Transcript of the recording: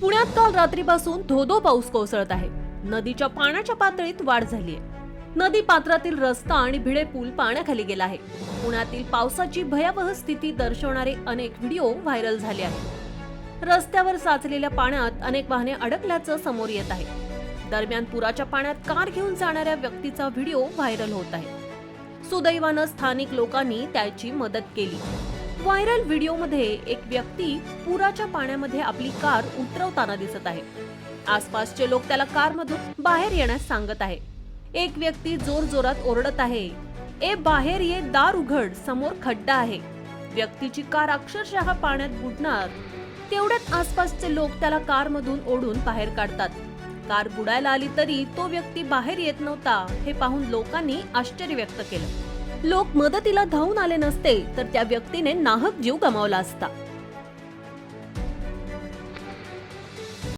पुण्यात काल रात्रीपासून धोधो पाऊस कोसळत आहे. नदीच्या पाण्याच्या पातळीत वाढ झाली आहे. नदी पात्रातील रस्ता आणि भिडे पूल पाण्याखाली गेला आहे. पुण्यातील पावसाची भयावह स्थिती दर्शवणारे अनेक व्हिडिओ व्हायरल झाले आहेत. रस्त्यावर साचलेल्या पाण्यात अनेक वाहने अडकल्याचं समोर येत आहे. दरम्यान पुराच्या पाण्यात कार घेऊन जाणाऱ्या व्यक्तीचा व्हिडिओ व्हायरल होत आहे. सुदैवानं स्थानिक लोकांनी त्याची मदत केली. व्हायरल व्हिडिओमध्ये एक व्यक्ती पुराच्या पाण्यामध्ये आपली कार उतरवताना दिसत आहे. आसपासचे लोक त्याला कारमधून बाहेर येण्यास सांगत आहे. एक व्यक्ती जोरजोरात ओरडत आहे, "ए बाहेर ये, दार उघड, समोर खड्डा आहे." व्यक्तीची कार अक्षरशः पाण्यात बुडणार तेवढ्यात आसपासचे लोक त्याला कारमधून ओढून बाहेर काढतात. कार बुडायला आली तरी तो व्यक्ती बाहेर येत नव्हता हे पाहून लोकांनी आश्चर्य व्यक्त केलं. लोक मदतीला धावून आले नसते तर त्या व्यक्तीने नाहक जीव गमावला असता.